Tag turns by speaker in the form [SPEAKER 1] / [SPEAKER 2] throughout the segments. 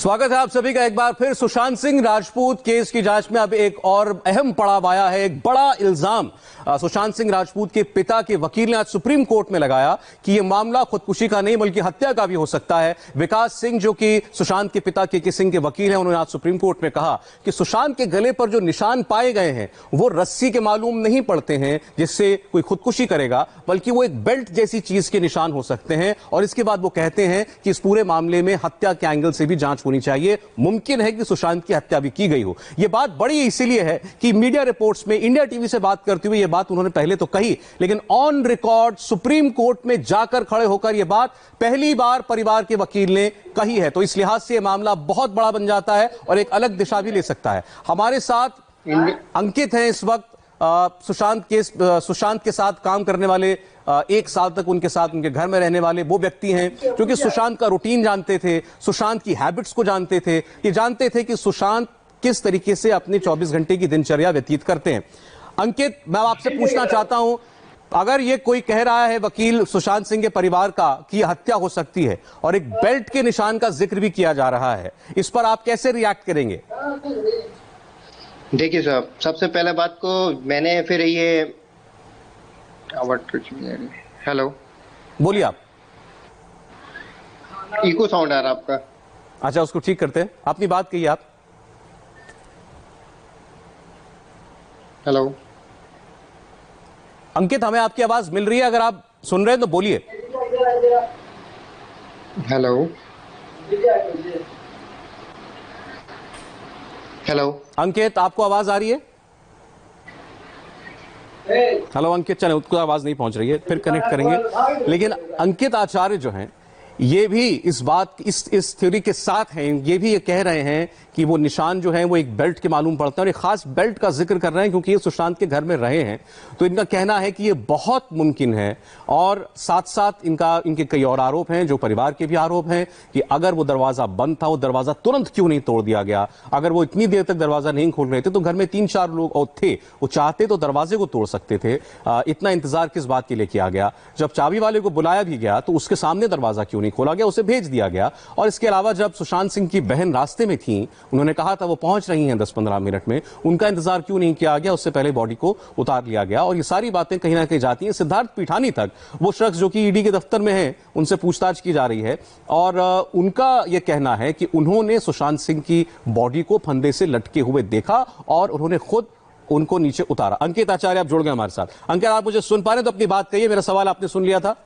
[SPEAKER 1] स्वागत है आप सभी का एक बार फिर। सुशांत सिंह राजपूत केस की जांच में अब एक और अहम पड़ाव आया है। एक बड़ा इल्जाम सुशांत सिंह राजपूत के पिता के वकील ने आज सुप्रीम कोर्ट में लगाया कि यह मामला खुदकुशी का नहीं बल्कि हत्या का भी हो सकता है। विकास सिंह जो कि सुशांत के पिता के सिंह के वकील हैं, उन्होंने आज सुप्रीम कोर्ट में कहा कि सुशांत के गले पर जो निशान पाए गए हैं वो रस्सी के मालूम नहीं पड़ते हैं जिससे कोई खुदकुशी करेगा, बल्कि वो एक बेल्ट जैसी चीज के निशान हो सकते हैं। और इसके बाद वो कहते हैं कि इस पूरे मामले में हत्या के एंगल से भी जांच होनी चाहिए। मुमकिन है कि सुशांत की हत्या भी की गई हो। यह बात बड़ी इसीलिए है कि मीडिया रिपोर्ट्स में इंडिया टीवी से बात करते हुए यह बात उन्होंने पहले तो कही, लेकिन ऑन रिकॉर्ड सुप्रीम कोर्ट में जाकर खड़े होकर यह बात पहली बार परिवार के वकील ने कही है। तो इस लिहाज से यह मामला बहुत बड़ा बन जाता है और एक अलग दिशा भी ले सकता है। हमारे साथ अंकित हैं इस वक्त, सुशांत के साथ काम करने वाले, एक साल तक उनके साथ उनके घर में रहने वाले वो व्यक्ति हैं जो कि सुशांत का रूटीन जानते थे, सुशांत की हैबिट्स को जानते थे, ये जानते थे कि सुशांत किस तरीके से अपने 24 घंटे की दिनचर्या व्यतीत करते हैं। अंकित, मैं आपसे पूछना चाहता हूं, अगर ये कोई कह रहा है वकील सुशांत सिंह के परिवार का कि यह हत्या हो सकती है और एक बेल्ट के निशान का जिक्र भी किया जा रहा है, इस पर आप कैसे रिएक्ट करेंगे?
[SPEAKER 2] देखिए साहब, सबसे पहले बात को मैंने फिर ये हेलो
[SPEAKER 1] बोलिए आप।
[SPEAKER 2] इको साउंड आ रहा आपका।
[SPEAKER 1] अच्छा, उसको ठीक करते हैं, अपनी बात कहिए आप।
[SPEAKER 2] हेलो
[SPEAKER 1] अंकित, हमें आपकी आवाज मिल रही है, अगर आप सुन रहे हैं तो बोलिए।
[SPEAKER 2] हेलो हेलो
[SPEAKER 1] अंकित, आपको आवाज आ रही है? हेलो अंकित, चले, उसको आवाज नहीं पहुंच रही है, फिर कनेक्ट करेंगे। लेकिन अंकित आचार्य जो हैं ये भी इस बात इस थ्योरी के साथ हैं, ये भी ये कह रहे हैं कि वो निशान जो है वो एक बेल्ट के मालूम पड़ता है और एक खास बेल्ट का जिक्र कर रहे हैं क्योंकि ये सुशांत के घर में रहे हैं। तो इनका कहना है कि ये बहुत मुमकिन है। और साथ साथ इनके कई और आरोप हैं, जो परिवार के भी आरोप हैं कि अगर वो दरवाजा बंद था, वो दरवाजा तुरंत क्यों नहीं तोड़ दिया गया? अगर वो इतनी देर तक दरवाजा नहीं खोल रहे थे तो घर में 3-4 लोग और थे, वो चाहते तो दरवाजे को तोड़ सकते थे। इतना इंतजार किस बात के लिए किया गया? जब चाबी वाले को बुलाया भी गया तो उसके सामने दरवाजा क्यों नहीं खोला गया, उसे भेज दिया गया। और इसके अलावा जब सुशांत सिंह की बहन रास्ते में थी, उन्होंने कहा था वो पहुंच रही हैं 10-15 मिनट में, उनका इंतजार क्यों नहीं किया गया? उससे पहले बॉडी को उतार लिया गया। और ये सारी बातें कहीं ना कहीं जाती हैं सिद्धार्थ पीठानी तक, वो शख्स जो कि ईडी के दफ्तर में है, उनसे पूछताछ की जा रही है और उनका यह कहना है कि उन्होंने सुशांत सिंह की बॉडी को फंदे से लटके हुए देखा और उन्होंने खुद उनको नीचे उतारा। अंकित आचार्य, आप जुड़ गए हमारे साथ। अंकित, आप मुझे सुन पा रहे हैं तो अपनी बात कहिए, मेरा सवाल आपने सुन लिया था।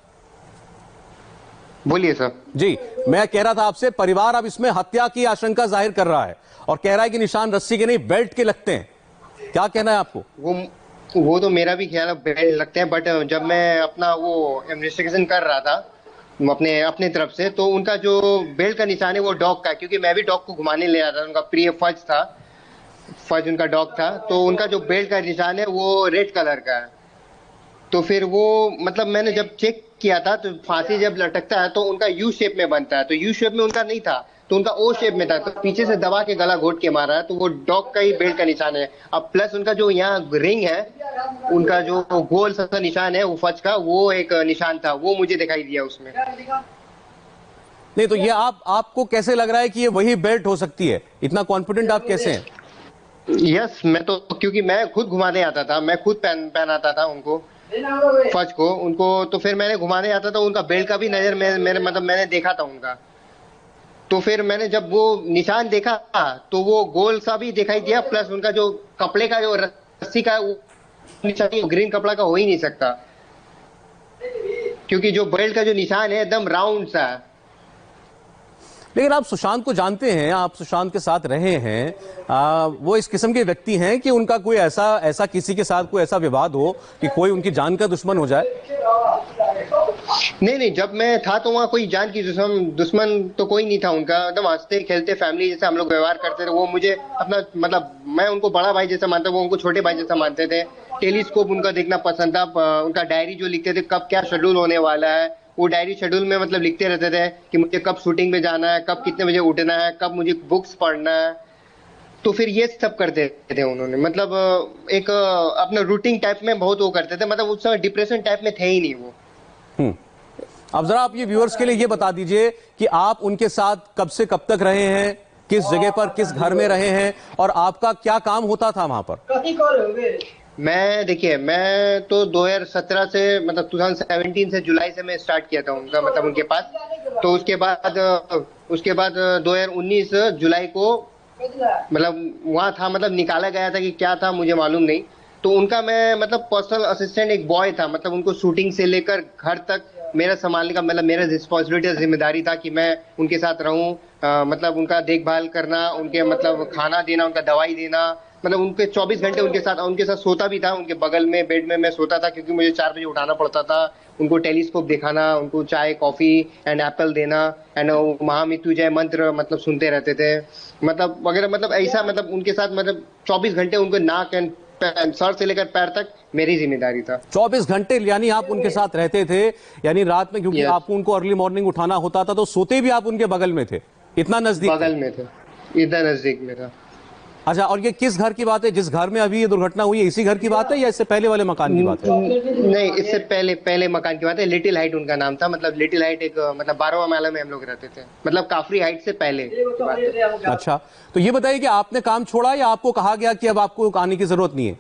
[SPEAKER 2] बोलिए सर।
[SPEAKER 1] जी, मैं कह रहा था आपसे, परिवार अब इसमें हत्या की आशंका जाहिर कर रहा है और कह रहा है कि निशान रस्सी के नहीं बेल्ट के लगते हैं। क्या कहना है आपको?
[SPEAKER 2] वो तो मेरा भी ख्याल है बेल्ट लगते हैं, बट जब मैं अपना वो इन्वेस्टिगेशन कर रहा था अपने तरफ से, तो उनका जो बेल्ट का निशान है वो डॉग का, क्योंकि मैं भी डॉग को घुमाने ले आता था। उनका प्रिय फज था, फज उनका डॉग था, तो उनका जो बेल्ट का निशान है वो रेड कलर का है। तो फिर वो मतलब मैंने जब चेक किया था तो फांसी जब लटकता है तो उनका यू शेप में बनता है, तो यू शेप में उनका नहीं था, तो उनका ओ शेप में था, तो पीछे से दबा के गला घोट के मारा है, तो वो डॉग का ही बेल्ट का निशान है। अब प्लस उनका जो यहाँ रिंग है, उनका जो गोल सा निशान है वो फज का, वो एक निशान था, वो मुझे दिखाई दिया उसमें।
[SPEAKER 1] नहीं तो ये आपको कैसे लग रहा है कि ये वही बेल्ट हो सकती है? इतना कॉन्फिडेंट आप कैसे हैं?
[SPEAKER 2] यस, मैं तो, क्योंकि मैं खुद घुमाने आता था, मैं खुद पहनाता था उनको, फज को उनको, तो फिर मैंने घुमाने आता था, उनका बेल्ट का भी नजर मैंने देखा था उनका। तो फिर मैंने जब वो निशान देखा तो वो गोल सा भी दिखाई दिया, प्लस उनका जो कपड़े का जो रस्सी का निशान ग्रीन कपड़ा का हो ही नहीं सकता, क्योंकि जो बेल्ट का जो निशान है एकदम राउंड सा है।
[SPEAKER 1] लेकिन आप सुशांत को जानते हैं, आप सुशांत के साथ रहे हैं, वो इस किस्म के व्यक्ति हैं कि उनका कोई ऐसा किसी के साथ कोई ऐसा विवाद हो कि कोई उनकी जान का दुश्मन हो जाए?
[SPEAKER 2] नहीं, जब मैं था तो वहाँ कोई जान की दुश्मन तो कोई नहीं था उनका, एकदम हंसते खेलते फैमिली जैसे हम लोग व्यवहार करते थे। वो मुझे अपना मतलब, मैं उनको बड़ा भाई जैसा मानता, वो उनको छोटे भाई जैसा मानते थे। टेलीस्कोप उनका देखना पसंद था, उनका डायरी जो लिखते थे कब क्या शेड्यूल होने वाला है, वो डायरी शेड्यूल में मतलब लिखते रहते थे कि मुझे कब शूटिंग में जाना है, कब कितने बजे उठना है, कब मुझे बुक्स पढ़ना है। तो फिर ये सब करते थे उन्होंने, मतलब एक अपना रूटीन टाइप में बहुत वो करते थे, मतलब उस समय डिप्रेशन टाइप में थे ही नहीं वो।
[SPEAKER 1] अब जरा आप ये व्यूअर्स के लिए ये बता दीजिए कि आप उनके साथ कब से कब तक रहे हैं, किस जगह पर, किस घर में रहे हैं और आपका क्या काम होता था वहां पर?
[SPEAKER 2] मैं देखिए, मैं तो 2017 से मतलब 2017 से जुलाई से मैं स्टार्ट किया था उनका मतलब उनके पास। तो उसके बाद 2019 जुलाई को मतलब वहां था, मतलब निकाला गया था कि क्या था मुझे मालूम नहीं। तो उनका मैं मतलब पर्सनल असिस्टेंट एक बॉय था, मतलब उनको शूटिंग से लेकर घर तक मेरा संभालने का मतलब मेरा रिस्पॉन्सिबिलिटी जिम्मेदारी था कि मैं उनके साथ रहूं, मतलब उनका देखभाल करना, उनके मतलब खाना देना, उनका दवाई देना, मतलब उनके 24 घंटे उनके साथ सोता भी था, उनके बगल में बेड में मैं सोता था क्योंकि मुझे 4 बजे उठाना पड़ता था। उनको टेलीस्कोप दिखाना, उनको चाय कॉफी एंड एप्पल देना एंड महामृत्युंजय मंत्र मतलब सुनते रहते थे, मतलब वगैरह, मतलब ऐसा मतलब उनके साथ मतलब 24 घंटे उनको नाक एंड सर से लेकर पैर तक मेरी जिम्मेदारी था।
[SPEAKER 1] 24 घंटे यानी आप उनके साथ रहते थे, यानी रात में क्योंकि
[SPEAKER 2] Yes.
[SPEAKER 1] आपको उनको अर्ली मॉर्निंग उठाना होता था तो सोते भी आप उनके बगल में थे, इतना नजदीक थे?
[SPEAKER 2] बगल में थे, इतना नजदीक में था।
[SPEAKER 1] अच्छा, और ये किस घर की बात है? जिस घर में अभी ये दुर्घटना हुई है इसी घर की बात है या इससे पहले वाले मकान की बात है?
[SPEAKER 2] नहीं, इससे पहले मकान की बात है। लिटिल हाइट उनका नाम था, मतलब लिटिल हाइट एक मतलब 12वां माला में हम लोग रहते थे, मतलब काफरी हाइट से पहले की बात है।
[SPEAKER 1] अच्छा, तो ये बताइए कि आपने काम छोड़ा या आपको कहा गया कि अब आपको आने की जरूरत नहीं है?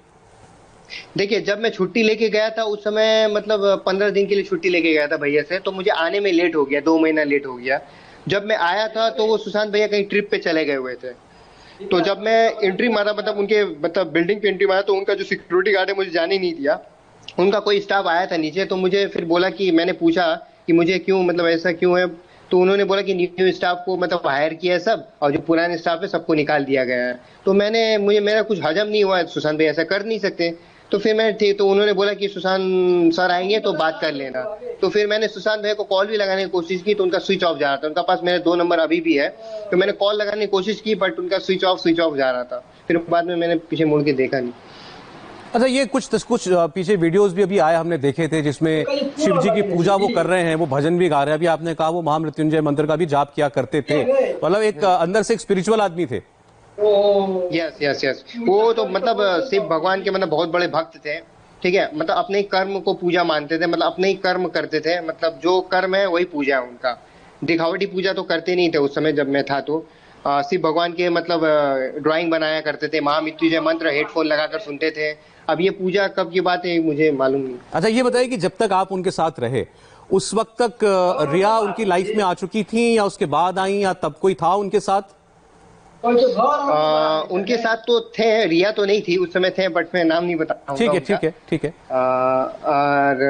[SPEAKER 2] देखिए, जब मैं छुट्टी लेके गया था उस समय मतलब 15 दिन के लिए छुट्टी लेके गया था भैया से, तो मुझे आने में लेट हो गया, 2 महीना लेट हो गया। जब मैं आया था तो वो सुशांत भैया कहीं ट्रिप पे चले गए हुए थे। तो जब मैं एंट्री मारा, मतलब उनके मतलब बिल्डिंग पे एंट्री मारा, तो उनका जो सिक्योरिटी गार्ड है मुझे जाने नहीं दिया। उनका कोई स्टाफ आया था नीचे, तो मुझे फिर बोला कि मैंने पूछा कि मुझे क्यों, मतलब ऐसा क्यों है? तो उन्होंने बोला कि न्यू स्टाफ को मतलब हायर किया है सब, और जो पुराने स्टाफ है सबको निकाल दिया गया है। तो मुझे मेरा कुछ हजम नहीं हुआ, सुशांत भाई ऐसा कर नहीं सकते। तो फिर तो उन्होंने बोला कि सुशांत सर आएंगे तो बात कर लेना। तो फिर मैंने सुशांत भाई को कॉल भी लगाने की कोशिश की, तो उनका स्विच ऑफ जा रहा था। उनका पास मेरे 2 नंबर अभी भी है, तो मैंने कॉल लगाने की कोशिश की बट उनका स्विच ऑफ जा रहा था। फिर बाद में मैंने पीछे मुड़ के देखा नहीं।
[SPEAKER 1] अच्छा, ये कुछ पीछे वीडियोस भी अभी आए, हमने देखे थे जिसमें शिव जी की पूजा वो कर रहे हैं, वो भजन भी गा रहे हैं। अभी आपने कहा वो महामृत्युंजय मंत्र का भी जाप किया करते थे, मतलब एक अंदर से एक स्पिरिचुअल आदमी थे।
[SPEAKER 2] यस, वो तो मतलब शिव भगवान के मतलब बहुत बड़े भक्त थे, ठीक है। मतलब अपने ही कर्म को पूजा मानते थे, मतलब अपने ही कर्म करते थे, मतलब जो कर्म है वही पूजा है उनका। दिखावटी पूजा तो करते नहीं थे उस समय जब मैं था। तो शिव भगवान के मतलब ड्राइंग बनाया करते थे, महामृत्युंजय मंत्र हेडफोन लगाकर सुनते थे। अब ये पूजा कब की बात है मुझे मालूम नहीं।
[SPEAKER 1] अच्छा, ये बताइए कि जब तक आप उनके साथ रहे उस वक्त तक रिया उनकी लाइफ में आ चुकी थी या उसके बाद आई, या तब कोई था उनके साथ?
[SPEAKER 2] उनके साथ तो थे, रिया तो नहीं थी उस समय, थे बट मैं नाम नहीं बताऊंगा।
[SPEAKER 1] ठीक है।
[SPEAKER 2] और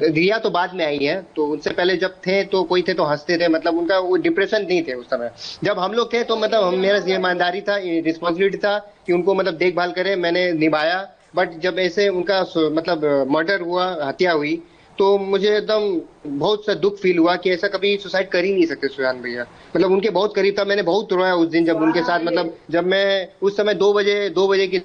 [SPEAKER 2] रिया तो बाद में आई है, तो उनसे पहले जब थे तो कोई थे तो हंसते थे, मतलब उनका वो डिप्रेशन नहीं थे उस समय। जब हम लोग थे तो मतलब मेरा जिम्मेदारी था, रिस्पॉन्सिबिलिटी था कि उनको मतलब देखभाल करे, मैंने निभाया। बट जब ऐसे उनका मतलब मर्डर हुआ, हत्या हुई, तो मुझे एकदम बहुत सा दुख फील हुआ कि ऐसा कभी सुसाइड कर ही नहीं सकते सुशांत भैया। मतलब उनके बहुत करीब था, मैंने बहुत रोया उस दिन जब उनके साथ, मतलब जब मैं उस समय 2 बजे की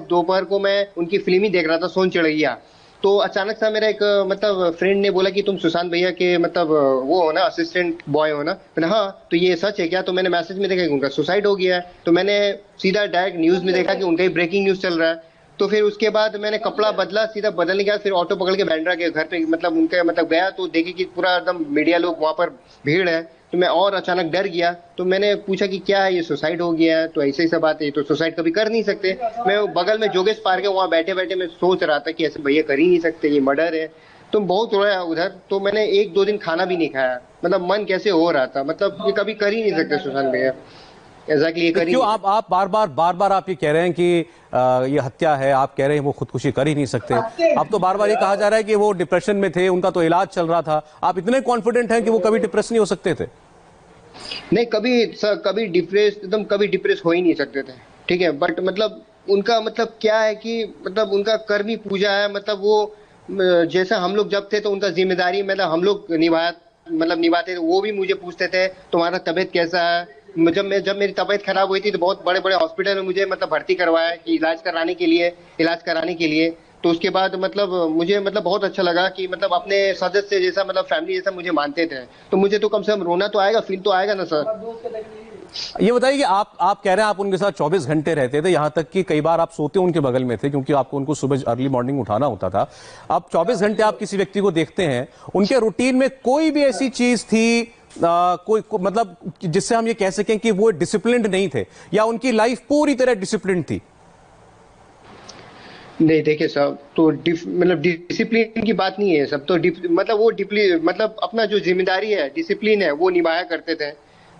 [SPEAKER 2] दोपहर को मैं उनकी फिल्म ही देख रहा था, सोन चिड़ैया। तो अचानक सा मेरा एक मतलब फ्रेंड ने बोला कि तुम सुशांत भैया के मतलब वो हो ना, असिस्टेंट बॉय हो ना? मैंने हाँ, तो ये सच है क्या? तो मैंने मैसेज में देखा कि उनका सुसाइड हो गया है। तो मैंने सीधा डायरेक्ट न्यूज में देखा कि उनका ही ब्रेकिंग न्यूज चल रहा है। तो फिर उसके बाद मैंने कपड़ा बदला, सीधा बदलने के बाद फिर ऑटो पकड़ के बैंड्रा के घर पे मतलब उनके मतलब गया, तो देखे कि पूरा एकदम मीडिया लोग वहां पर भीड़ है। तो मैं और अचानक डर गया, तो मैंने पूछा कि क्या है, ये सुसाइड हो गया है? तो ऐसे ही सब बात है, तो सुसाइड कभी कर नहीं सकते। मैं बगल में जोगेश पार्क है, वहां बैठे बैठे मैं सोच रहा था कि ऐसे भैया कर ही नहीं सकते, ये मर्डर है। तो बहुत रोया उधर। तो मैंने 1-2 दिन खाना भी नहीं खाया, मतलब मन कैसे हो रहा था, मतलब ये कभी कर ही नहीं सकते सुशांत भैया। एग्जैक्टली
[SPEAKER 1] तो क्यों आप बार-बार आप ये कह रहे हैं कि ये हत्या है, आप कह रहे हैं वो खुदकुशी कर ही नहीं सकते। अब तो बार-बार ये कहा जा रहा है कि वो डिप्रेशन में थे, उनका तो इलाज चल रहा था। आप इतने कॉन्फिडेंट हैं कि वो कभी डिप्रेस नहीं हो सकते थे?
[SPEAKER 2] नहीं, कभी डिप्रेस हो ही नहीं सकते थे, ठीक है। बट मतलब उनका मतलब क्या है कि मतलब उनका कर्म ही पूजा है, मतलब वो जैसा हम लोग जब थे तो उनका जिम्मेदारी मतलब हम लोग निभाते थे। वो भी मुझे पूछते थे तुम्हारा तबीयत कैसा है। जब मेरी तबीयत खराब हुई थी तो बहुत बड़े बड़े हॉस्पिटल में मुझे मतलब भर्ती करवाया कि इलाज कराने के लिए। तो उसके बाद मतलब मुझे मतलब बहुत अच्छा लगा कि मतलब अपने सदस्य जैसा, मतलब फैमिली जैसा मुझे मानते थे। तो मुझे तो कम से कम रोना तो आएगा, फील तो आएगा ना सर।
[SPEAKER 1] ये बताइए कि आप कह रहे हैं आप उनके साथ 24 घंटे रहते थे, यहां तक कि कई बार आप सोते उनके बगल में थे क्योंकि आपको उनको सुबह अर्ली मॉर्निंग उठाना होता था। अब 24 घंटे आप किसी व्यक्ति को देखते हैं, उनके रूटीन में कोई भी ऐसी चीज थी मतलब जिससे हम ये कह सकें कि वो डिसिप्लिन्ड नहीं थे, या उनकी लाइफ पूरी तरह डिसिप्लिन थी?
[SPEAKER 2] नहीं देखिए साहब, तो मतलब डिसिप्लिन की बात नहीं है सब तो मतलब वो मतलब अपना जो जिम्मेदारी है, डिसिप्लिन है, वो निभाया करते थे।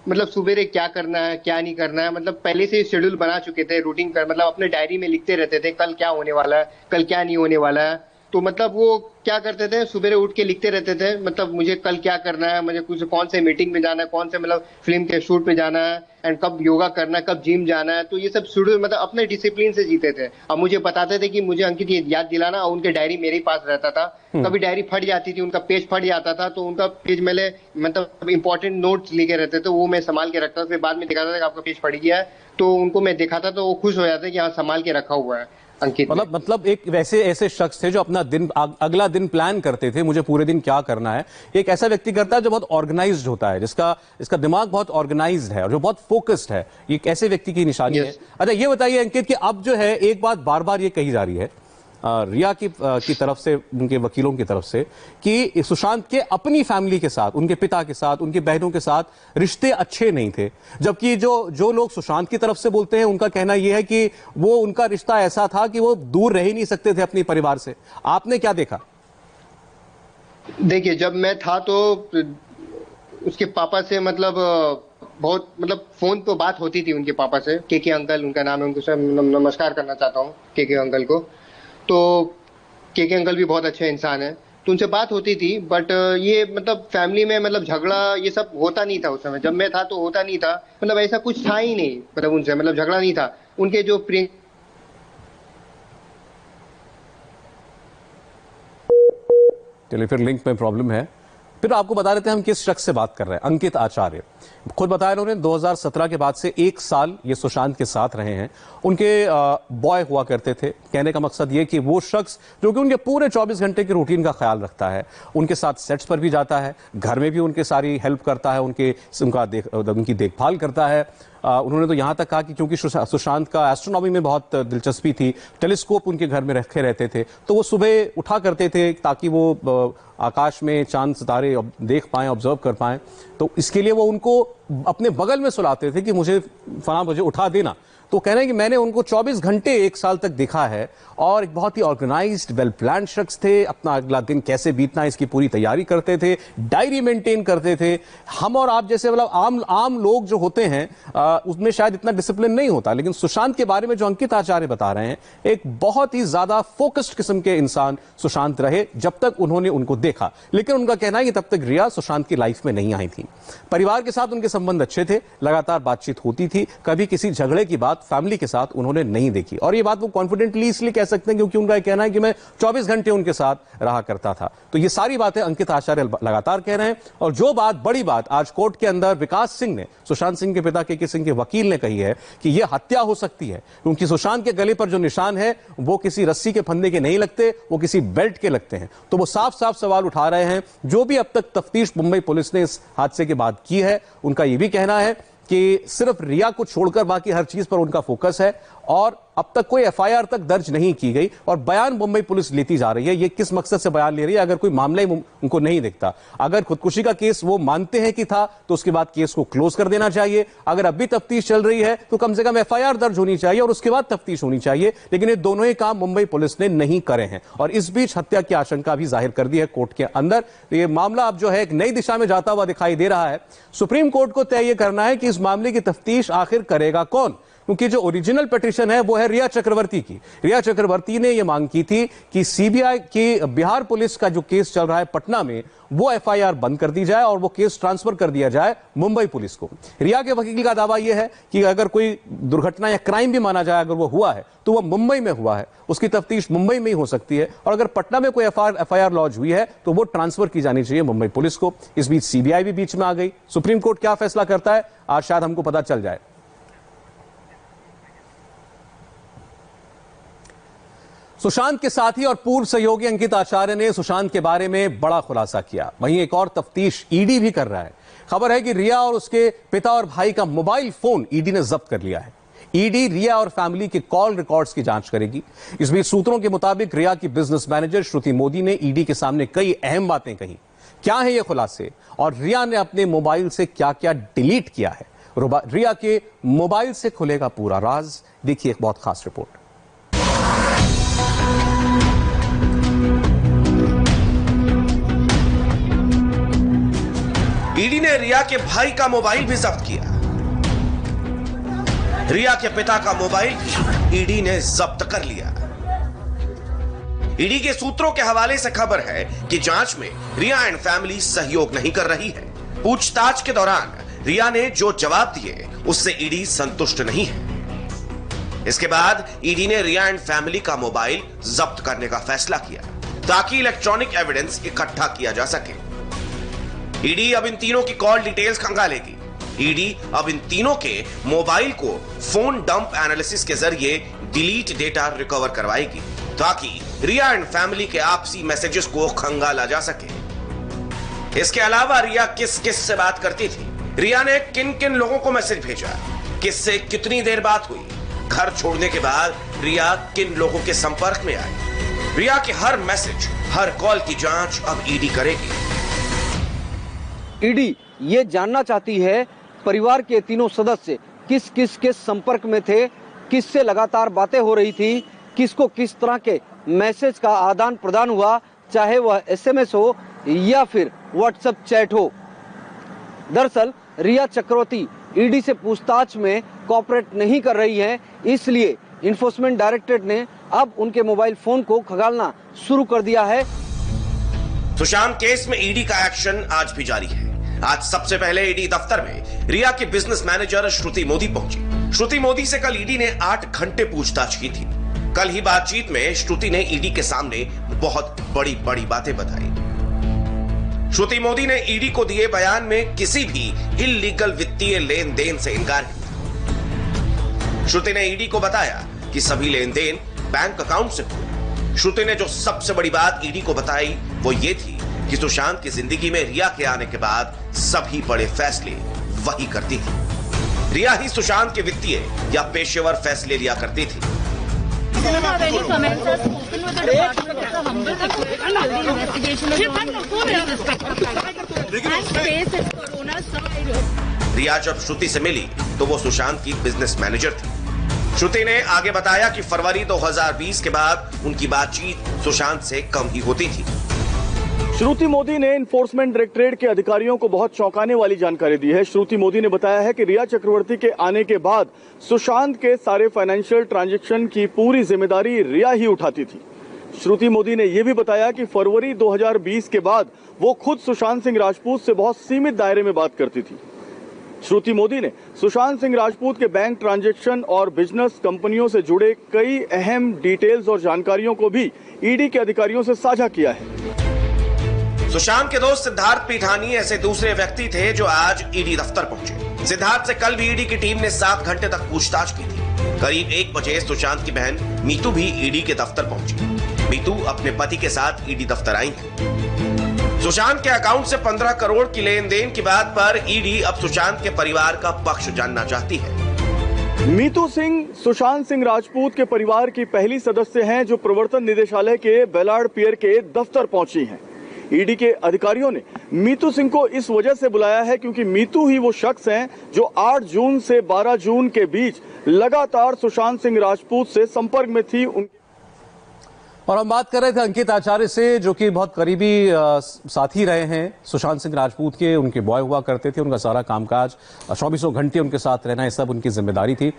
[SPEAKER 2] मतलब सुबेरे क्या करना है क्या नहीं करना है, मतलब पहले से ही शेड्यूल बना चुके थे, रूटीन कर मतलब अपने डायरी में लिखते रहते थे कल क्या होने वाला है, कल क्या नहीं होने वाला है। तो मतलब वो क्या करते थे, सुबेरे उठ के लिखते रहते थे, मतलब मुझे कल क्या करना है, मुझे कुछ कौन से मीटिंग में जाना है, कौन से मतलब फिल्म के शूट पे जाना है, एंड कब योगा करना है, कब जिम जाना है। तो ये सब शेड्यूल मतलब अपने डिसिप्लिन से जीते थे। अब मुझे बताते थे कि मुझे अंकित ये याद दिलाना, और उनके डायरी मेरे ही पास रहता था। कभी डायरी फट जाती थी, उनका पेज फट जाता था, तो उनका पेज मेरे मतलब इंपॉर्टेंट नोट्स लिखे रहते थे, वो मैं संभाल के रखता था। फिर बाद में दिखाता था कि आपका पेज फट गया है, तो उनको मैं दिखाता तो वो खुश हो जाते कि हाँ संभाल के रखा हुआ है अंकित।
[SPEAKER 1] मतलब एक वैसे ऐसे शख्स थे जो अपना दिन अगला दिन प्लान करते थे, मुझे पूरे दिन क्या करना है। एक ऐसा व्यक्ति करता है जो बहुत ऑर्गेनाइज्ड होता है, इसका दिमाग बहुत ऑर्गेनाइज्ड है और जो बहुत फोकस्ड है। ये एक ऐसे व्यक्ति की निशानी है। अच्छा ये बताइए अंकित कि अब जो है एक बात बार बार ये कही जा रही है रिया की तरफ से, उनके वकीलों की तरफ से, कि सुशांत के अपनी फैमिली के साथ, उनके पिता के साथ, उनकी बहनों के साथ रिश्ते अच्छे नहीं थे। जबकि जो लोग सुशांत की तरफ से बोलते हैं उनका कहना यह है कि वो उनका रिश्ता ऐसा था कि वो दूर रह ही नहीं सकते थे अपने परिवार से। आपने क्या देखा?
[SPEAKER 2] देखिए जब मैं था तो उसके पापा से मतलब बहुत मतलब फोन तो बात होती थी उनके पापा से, के अंकल उनका नाम है, उनको नमस्कार करना चाहता हूँ के अंकल को। तो के अंकल भी बहुत अच्छे इंसान है, तो उनसे बात होती थी। बट ये मतलब फैमिली में मतलब झगड़ा ये सब होता नहीं था उस समय, जब मैं था तो होता नहीं था। मतलब ऐसा कुछ था ही नहीं, मतलब उनसे मतलब झगड़ा नहीं था। उनके जो
[SPEAKER 1] चलिए फिर लिंक में प्रॉब्लम है। फिर आपको बता देते हैं हम किस शख्स से बात कर रहे हैं। अंकित आचार्य खुद बताया उन्होंने 2017 के बाद से 1 साल ये सुशांत के साथ रहे हैं। उनके बॉय हुआ करते थे। कहने का मकसद ये कि वो शख्स जो कि उनके पूरे 24 घंटे की रूटीन का ख्याल रखता है, उनके साथ सेट्स पर भी जाता है, घर में भी उनके सारी हेल्प करता है, उनकी देखभाल करता है। उन्होंने तो यहां तक कहा कि क्योंकि सुशांत का एस्ट्रोनॉमी में बहुत दिलचस्पी थी, टेलीस्कोप उनके घर में रखे रहते थे, तो वो सुबह उठा करते थे ताकि वो आकाश में चांद सितारे देख पाएं, ऑब्जर्व कर पाएं। तो इसके लिए वो उनको अपने बगल में सुलाते थे कि मुझे फलां बजे उठा देना। तो कह रहे हैं कि मैंने उनको 24 घंटे 1 साल तक देखा है, और एक बहुत ही ऑर्गेनाइज्ड वेल प्लान शख्स थे। अपना अगला दिन कैसे बीतना इसकी पूरी तैयारी करते थे, डायरी मेंटेन करते थे। हम और आप जैसे मतलब आम लोग जो होते हैं उसमें शायद इतना डिसिप्लिन नहीं होता, लेकिन सुशांत के बारे में जो अंकित आचार्य बता रहे हैं, एक बहुत ही ज्यादा फोकस्ड किस्म के इंसान सुशांत रहे जब तक उन्होंने उनको देखा। लेकिन उनका कहना है कि तब तक रिया सुशांत की लाइफ में नहीं आई थी। परिवार के साथ उनके संबंध अच्छे थे, लगातार बातचीत होती थी, कभी किसी झगड़े की बात फैमिली के साथ उन्होंने नहीं देखी। और ये बात वो कॉन्फिडेंटली इसलिए कह सकते हैं क्योंकि उनका कहना है कि मैं 24 घंटे उनके साथ रहा करता था। तो ये सारी बातें अंकित आचार्य लगातार कह रहे हैं। और जो बात बड़ी बात आज कोर्ट के अंदर विकास सिंह ने, सुशांत सिंह के पिता के सिंह के वकील ने कही है कि यह हत्या हो सकती है, क्योंकि सुशांत के गले पर जो निशान है वो किसी रस्सी के फंदे के नहीं लगते, वो किसी बेल्ट के लगते हैं। तो वो साफ साफ सवाल उठा रहे हैं। जो भी अब तक तफ्तीश मुंबई पुलिस ने इस हादसे के बाद की है, उनका यह भी कहना है कि सिर्फ रिया को छोड़कर बाकी हर चीज पर उनका फोकस है, और अब तक कोई एफआईआर तक दर्ज नहीं की गई। और बयान मुंबई पुलिस लेती जा रही है। ये किस मकसद से बयान ले रही है? अगर कोई मामला ही उनको नहीं दिखता, अगर खुदकुशी का केस वो मानते हैं कि था, तो उसके बाद केस को क्लोज कर देना चाहिए। अगर अभी तफ्तीश चल रही है तो कम से कम एफआईआर दर्ज होनी चाहिए और उसके बाद तफ्तीश होनी चाहिए। लेकिन ये दोनों ही काम मुंबई पुलिस ने नहीं करे हैं, और इस बीच हत्या की आशंका भी जाहिर कर दी है कोर्ट के अंदर। ये मामला अब जो है एक नई दिशा में जाता हुआ दिखाई दे रहा है। सुप्रीम कोर्ट को तय करना है कि इस मामले की तफ्तीश आखिर करेगा कौन, क्योंकि जो ओरिजिनल पिटीशन है वो है रिया चक्रवर्ती की। रिया चक्रवर्ती ने यह मांग की थी कि सीबीआई की बिहार पुलिस का जो केस चल रहा है पटना में, वो एफआईआर बंद कर दी जाए और वो केस ट्रांसफर कर दिया जाए मुंबई पुलिस को। रिया के वकील का दावा यह है कि अगर कोई दुर्घटना या क्राइम भी माना जाए, अगर वो हुआ है तो वो मुंबई में हुआ है, उसकी तफ्तीश मुंबई में ही हो सकती है। और अगर पटना में कोई एफआईआर लॉन्च हुई है तो वो ट्रांसफर की जानी चाहिए मुंबई पुलिस को। इस बीच सीबीआई भी बीच में आ गई। सुप्रीम कोर्ट क्या फैसला करता है आज शायद हमको पता चल जाए। सुशांत के साथी और पूर्व सहयोगी अंकित आचार्य ने सुशांत के बारे में बड़ा खुलासा किया। वहीं एक और तफ्तीश ईडी भी कर रहा है। खबर है कि रिया और उसके पिता और भाई का मोबाइल फोन ईडी ने जब्त कर लिया है। ईडी रिया और फैमिली के कॉल रिकॉर्ड्स की जांच करेगी। इस बीच सूत्रों के मुताबिक रिया की बिजनेस मैनेजर श्रुति मोदी ने ईडी के सामने कई अहम बातें कही। क्या है ये खुलासे और रिया ने अपने मोबाइल से क्या क्या डिलीट किया है, रिया के मोबाइल से खुलेगा पूरा राज। देखिए एक बहुत खास रिपोर्ट।
[SPEAKER 3] ईडी ने रिया के भाई का मोबाइल भी जब्त किया। रिया के पिता का मोबाइल भी ईडी ने जब्त कर लिया। ईडी के सूत्रों के हवाले से खबर है कि जांच में रिया एंड फैमिली सहयोग नहीं कर रही है। पूछताछ के दौरान रिया ने जो जवाब दिए उससे ईडी संतुष्ट नहीं है। इसके बाद ईडी ने रिया एंड फैमिली का मोबाइल जब्त करने का फैसला किया ताकि इलेक्ट्रॉनिक एविडेंस इकट्ठा किया जा सके। ईडी अब इन तीनों की कॉल डिटेल्स खंगालेगी। ईडी अब इन तीनों के मोबाइल को फोन डंप एनालिसिस के जरिए डिलीट डेटा रिकवर करवाएगी ताकि रिया एंड फैमिली के आपसी मैसेजेस को खंगाला जा सके। इसके अलावा रिया किस किस से बात करती थी, रिया ने किन किन लोगों को मैसेज भेजा, किससे कितनी देर बात हुई, घर छोड़ने के बाद रिया किन लोगों के संपर्क में आई, रिया के हर मैसेज, हर कॉल की जांच अब ईडी करेगी।
[SPEAKER 4] ईडी ये जानना चाहती है परिवार के तीनों सदस्य किस किस के संपर्क में थे, किससे लगातार बातें हो रही थी, किसको किस तरह के मैसेज का आदान प्रदान हुआ, चाहे वह एसएमएस हो या फिर व्हाट्सएप चैट हो। दरअसल रिया चक्रवर्ती ईडी से पूछताछ में कोऑपरेट नहीं कर रही है, इसलिए इन्फोर्समेंट डायरेक्टरेट ने अब उनके मोबाइल फोन को खंगालना शुरू कर दिया है।
[SPEAKER 3] सुशांत केस में ईडी का एक्शन आज भी जारी है। आज सबसे पहले ईडी दफ्तर में रिया की बिजनेस मैनेजर श्रुति मोदी पहुंची। श्रुति मोदी से कल ईडी ने 8 घंटे पूछताछ की थी। कल ही बातचीत में श्रुति ने ईडी के सामने बहुत बड़ी बड़ी बातें बताई। श्रुति मोदी ने ईडी को दिए बयान में किसी भी इल्लीगल वित्तीय लेन देन से इनकार किया। श्रुति ने ईडी को बताया कि सभी लेन देन बैंक अकाउंट से हुए। श्रुति ने जो सबसे बड़ी बात ईडी को बताई वो ये थी कि सुशांत की जिंदगी में रिया के आने के बाद सभी बड़े फैसले वही करती थी। रिया ही सुशांत के वित्तीय या पेशेवर फैसले लिया करती थी। रिया जब श्रुति से मिली तो वो सुशांत की बिजनेस मैनेजर थी। श्रुति ने आगे बताया कि फरवरी 2020 के बाद उनकी बातचीत सुशांत से कम ही होती थी।
[SPEAKER 5] श्रुति मोदी ने इन्फोर्समेंट डायरेक्टरेट के अधिकारियों को बहुत चौंकाने वाली जानकारी दी है। श्रुति मोदी ने बताया है कि रिया चक्रवर्ती के आने के बाद सुशांत के सारे फाइनेंशियल ट्रांजैक्शन की पूरी जिम्मेदारी रिया ही उठाती थी। श्रुति मोदी ने यह भी बताया कि फरवरी 2020 के बाद वो खुद सुशांत सिंह राजपूत से बहुत सीमित दायरे में बात करती थी। श्रुति मोदी ने सुशांत सिंह राजपूत के बैंक ट्रांजैक्शन और बिजनेस कंपनियों से जुड़े कई अहम डिटेल्स और जानकारियों को भी ईडी के अधिकारियों से साझा किया है।
[SPEAKER 3] सुशांत के दोस्त सिद्धार्थ पीठानी ऐसे दूसरे व्यक्ति थे जो आज ईडी दफ्तर पहुंचे। सिद्धार्थ से कल भी ईडी की टीम ने 7 घंटे तक पूछताछ की थी। करीब 1 बजे सुशांत की बहन मीतू भी ईडी के दफ्तर पहुंची। मीतू अपने पति के साथ ईडी दफ्तर आई है। सुशांत के अकाउंट से 15 करोड़ की लेन देन की बात पर ईडी अब सुशांत के परिवार का पक्ष जानना चाहती है।
[SPEAKER 5] मीतू सिंह सुशांत सिंह राजपूत के परिवार की पहली सदस्य हैं जो प्रवर्तन निदेशालय के बेलाड पियर के दफ्तर पहुंची हैं। ईडी के अधिकारियों ने मीतू सिंह को इस वजह से बुलाया है क्योंकि मीतू ही वो शख्स हैं जो 8 जून से 12 जून के बीच लगातार सुशांत सिंह राजपूत से संपर्क में थी।
[SPEAKER 1] और हम बात कर रहे थे अंकित आचार्य से, जो कि बहुत करीबी साथी रहे हैं सुशांत सिंह राजपूत के। उनके बॉय हुआ करते थे, उनका सारा कामकाज 24 घंटे उनके साथ रहना, ये सब उनकी जिम्मेदारी थी।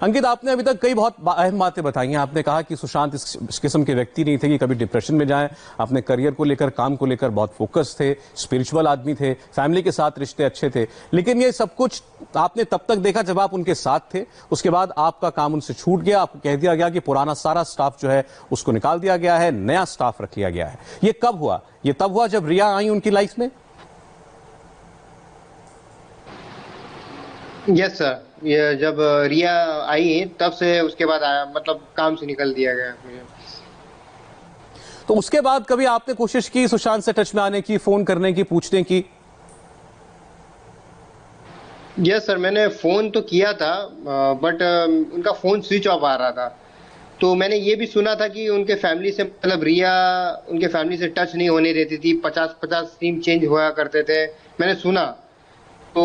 [SPEAKER 1] अंकित, आपने अभी तक कई बहुत अहम बातें बताई हैं। आपने कहा कि सुशांत इस किस्म के व्यक्ति नहीं थे कि कभी डिप्रेशन में जाएं। अपने करियर को लेकर, काम को लेकर बहुत फोकस थे, स्पिरिचुअल आदमी थे, फैमिली के साथ रिश्ते अच्छे थे। लेकिन ये सब कुछ आपने तब तक देखा जब आप उनके साथ थे। उसके बाद आपका काम उनसे छूट गया। आपको कह दिया गया कि पुराना सारा स्टाफ जो है उसको निकाल दिया गया है, नया स्टाफ रख लिया गया है। ये कब हुआ? ये तब हुआ जब रिया आई उनकी लाइफ में?
[SPEAKER 2] यस सर, ये जब रिया आई तब से उसके बाद आया, मतलब काम से निकल दिया गया मुझे।
[SPEAKER 1] तो उसके बाद कभी आपने कोशिश की सुशांत से टच में आने की, फोन करने की, पूछने की?
[SPEAKER 2] यस सर, मैंने फोन तो किया था बट उनका फोन स्विच ऑफ आ रहा था। तो मैंने ये भी सुना था कि उनके फैमिली से मतलब रिया उनके फैमिली से टच नहीं होने देती थी, 50-50 सिम चेंज हुआ करते थे, मैंने सुना। तो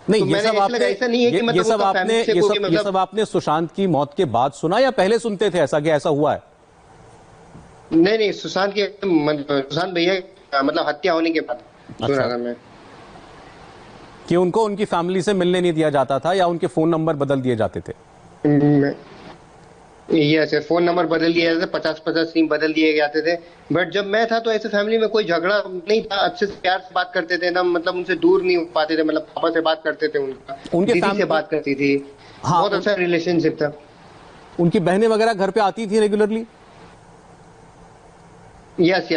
[SPEAKER 1] नहीं,
[SPEAKER 2] तो
[SPEAKER 1] ये सब आपने
[SPEAKER 2] ऐसा नहीं है कि मतलब उनका फैमिली से कोई
[SPEAKER 1] ये
[SPEAKER 2] मतलब
[SPEAKER 1] सब आपने सुशांत की मौत के बाद सुना या पहले सुनते थे ऐसा कि ऐसा हुआ है?
[SPEAKER 2] नहीं, सुशांत भैया मतलब हत्या होने के बाद सुना था मैं
[SPEAKER 1] कि उनको उनकी फैमिली से मिलने नहीं दिया जाता था या उनके फोन नंबर बदल दिए जाते थे?
[SPEAKER 2] ये फोन नंबर बदल दिए जाते थे, 50-50 सिम बदल दिए जाते थे। बट जब मैं था तो ऐसे फैमिली में कोई झगड़ा नहीं था, अच्छे से प्यार से बात करते थे, एकदम मतलब उनसे दूर नहीं हो पाते थे, मतलब पापा से बात करते थे, उनके दीदी से बात करती थी। हाँ, बहुत अच्छा रिलेशनशिप था।
[SPEAKER 1] उनकी बहनें वगैरह घर पे आती थी रेगुलरली?
[SPEAKER 2] यस,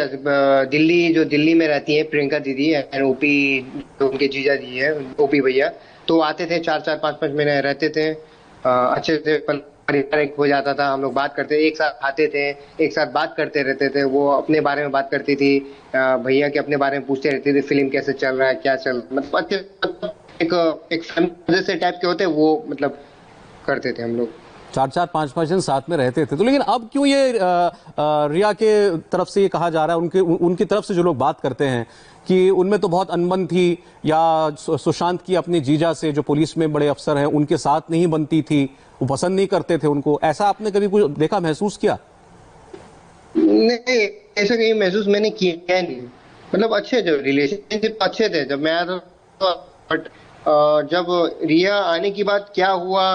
[SPEAKER 2] दिल्ली में रहती है प्रियंका दीदी एंड ओपी, उनके जीजा जी है ओपी भैया, तो आते थे 4-4 5-5 महीने रहते थे, अच्छे से परिवार एक हो जाता था, हम लोग बात करते, एक साथ खाते थे, एक साथ बात करते रहते थे। वो अपने बारे में बात करती थी, भैया के अपने बारे में पूछते रहते थे, फिल्म कैसे चल रहा है, क्या चल, मतलब अच्छे एक फैमिली जैसे टाइप के होते, वो मतलब करते थे हम लोग।
[SPEAKER 1] 4-4 5-5 दिन साथ में रहते थे। तो लेकिन अब क्यों ये रिया के तरफ से ये कहा जा रहा है, उनकी तरफ से जो लोग बात करते हैं कि उनमें तो बहुत अनबन थी, या सुशांत की अपने जीजा से जो पुलिस में बड़े अफसर हैं उनके साथ नहीं बनती थी, वो पसंद नहीं करते थे उनको, ऐसा आपने कभी कुछ देखा, महसूस किया?
[SPEAKER 2] नहीं, ऐसा कहीं महसूस मैंने किया नहीं, मतलब अच्छे जो रिलेशनशिप अच्छे थे जब मैं आया था। बट जब रिया आने की बात क्या हुआ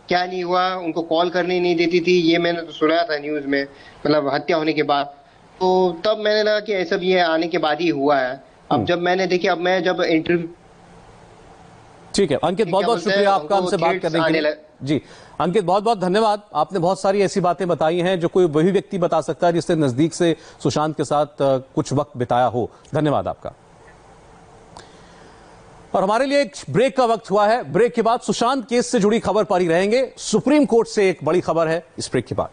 [SPEAKER 2] क्या नहीं हुआ, उनको कॉल करने नहीं देती थी, ये मैंने तो सुना था न्यूज में, मतलब हत्या होने के बाद। तो तब मैंने लगा कि ऐसा भी ये आने के बाद ही हुआ है। अब जब मैंने देखी, अब मैं जब इंटरव्यू।
[SPEAKER 1] ठीक है अंकित, बहुत बहुत शुक्रिया आपका हमसे बात करने के लिए। जी अंकित, बहुत बहुत धन्यवाद। आपने बहुत सारी ऐसी बातें बताई हैं जो कोई वही व्यक्ति बता सकता है जिससे नजदीक से सुशांत के साथ कुछ वक्त बिताया हो। धन्यवाद आपका। और हमारे लिए एक ब्रेक का वक्त हुआ है। ब्रेक के बाद सुशांत केस से जुड़ी खबर पर ही रहेंगे। सुप्रीम कोर्ट से एक बड़ी खबर है इस ब्रेक के बाद।